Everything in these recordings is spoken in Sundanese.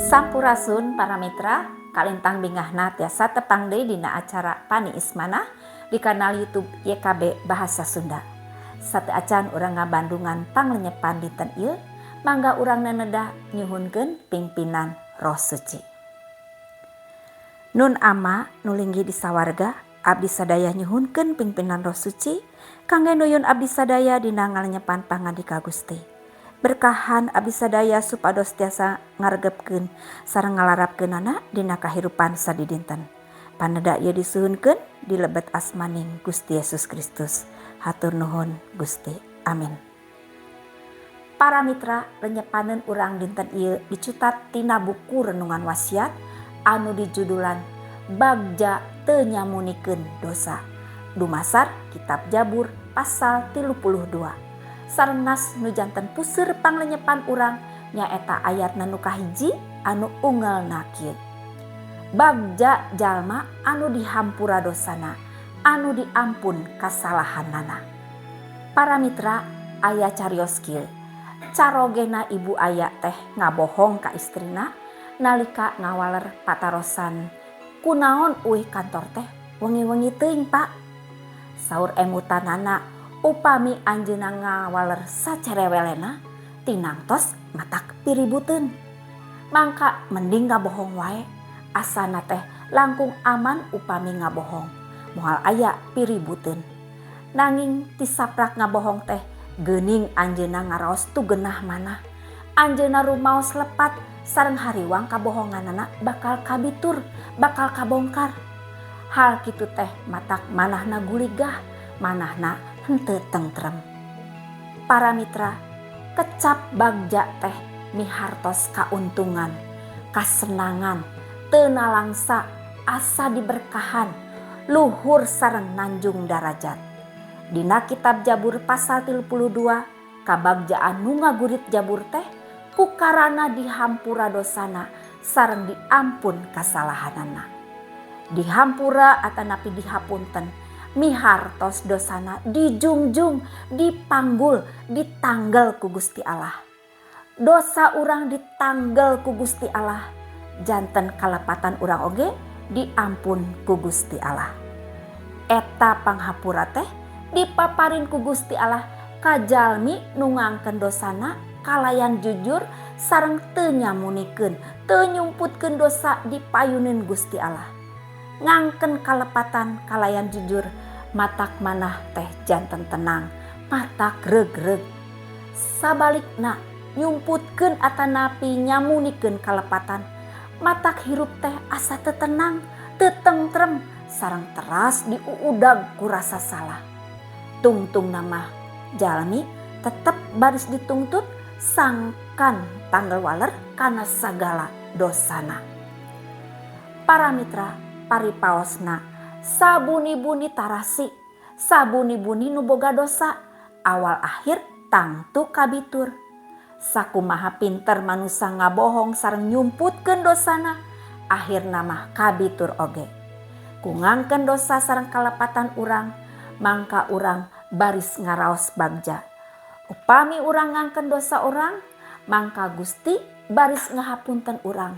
Sampurasun para mitra, kalintang bingahna tiasa tepang deui dina acara Pani Ismana di kanal YouTube YKB Bahasa Sunda. Sate acan urang ngabandungan panglenyepan dinten ieu, mangga urang nenedah nyuhunkeun pingpinan Roh Suci. Nun ama nu linggih di sawarga, abdi sadaya nyuhunkeun pingpinan Roh Suci kangge nuyun abdi sadaya dina ngalenyepan pangandika Gusti. Berkahan abdi sadaya supados tiasa ngaregepkeun sareng ngalarapkeunana dina kahirupan sadidinten. Paneda ieu disuhunkeun di lebet asmaning Gusti Yesus Kristus. Hatur nuhun Gusti. Amin. Para mitra, renyepaneun urang dinten ieu dicutat tina buku renungan wasiat anu dijudulan Bagja Teu Nyamunikeun Dosa. Dumasar kitab Jabur pasal 32. Sareng nu janten puseur panglenyepan urang nyaeta ayat nu kahiji anu ungelna kieu. Bagja jalma anu dihampura dosana, anu diampun kasalahanana. Para mitra, aya carios kieu. Carogena ibu aya teh ngabohong ka istrina nalika ngawaler patarosan, kunaon euih kantor teh wengi-wengi teuing Pak. Saur emutanana, upami anjeunna ngawaler sacerewelena tinangtos matak piributeun. Mangka mending ngabohong wae, asana teh langkung aman upami ngabohong, moal aya piributeun. Nanging tisaprak ngabohong teh geuning anjeunna ngaraos tugeunah manah. Anjeunna rumaos lepat sareng hariwang kabohonganana bakal kabitur, bakal kabongkar. Hal kitu teh matak manahna guligah, manahna henteu tentrem. Para mitra, kecap bagja teh mihartos kauntungan, kasenangan, teu nalangsa, asa diberkahan, luhur sareng nanjung darajat. Dina kitab Jabur pasal 32, kabagjaan nu ngagurit Jabur teh pukarana dihampura dosana sareng diampun kasalahanana. Dihampura atanapi dihapunten, mihartos dosana dijungjung, dipanggul, ditanggal ku Gusti Allah. Dosa urang ditanggal ku Gusti Allah, janten kalepatan urang oge diampun ku Gusti Allah. Eta panghapura teh dipaparin ku Gusti Allah kajalmi nu ngangkeun dosana kalayan jujur sareng teu nyamunikeun, teu nyumputkeun dosa dipayuneun Gusti Allah. Ngangken kalepatan kalayan jujur, matak manah teh janten tenang, matak regreg. Sabalikna nyumputkeun atanapi nyamunikeun kalepatan, matak hirup teh asa teu tenang, teu tentrem sareng teras diuudag ku rasa salah. Tungtung nama jalmi tetep baris ditungtut sangkan tanggal waler kana sagala dosana. Para mitra, paripaosna sabuni-buni tarasi, sabuni-buni nu boga dosa, awal akhir tangtu kabitur. Sakumaha pinter manusa ngabohong sareng nyumputkeun dosana, akhirna mah kabitur oge. Kungangkeun dosa sareng kalepatan urang, mangka urang baris ngaraos bagja. Upami urang ngangkeun dosa urang, mangka Gusti baris ngahapunten urang.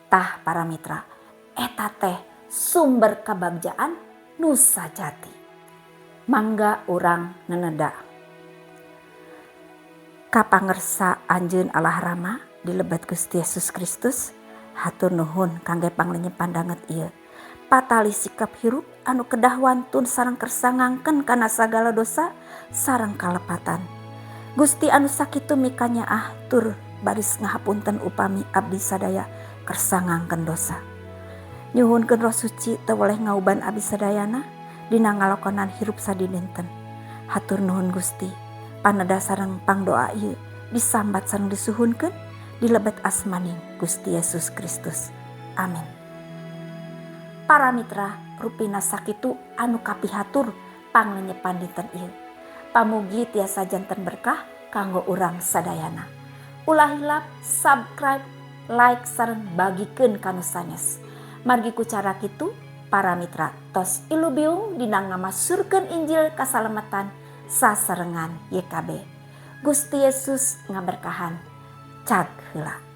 Tah para mitra, eta teh sumber kabagjaan nu sajati. Mangga urang neneda. Kapangersa anjeun Allah Rama di lebet Gusti Yesus Kristus, hatur nuhun kangge panglenyepan danget ieu. Patali sikap hirup anu kedah wantun sareng kersa ngangkeun kana sagala dosa sareng kalepatan. Gusti anu sakitu mikanya tur baris ngahapunten upami abdi sadaya kersa ngangkeun dosa. Nyuhunkeun Roh Suci teu boleh ngauban abdi sadayana dina ngalakonan hirup sadinten. Hatur nuhun Gusti, paneda sareng pangdoa ieu disambat sareng disuhunkeun di lebet asmaning Gusti Yesus Kristus. Amin. Para mitra, rupina sakitu anu kapihatur panglenyepan dinten ieu. Pamugi tiasa janten berkah kanggo urang sadayana. Ulah hilap subscribe, like sareng bagikeun kanu sanes. Margi ku cara kitu, para mitra tos ilubiung dina ngamasurkeun Injil kasalamatan sasarengan YKB. Gusti Yesus ngaberkahan. Cag heula.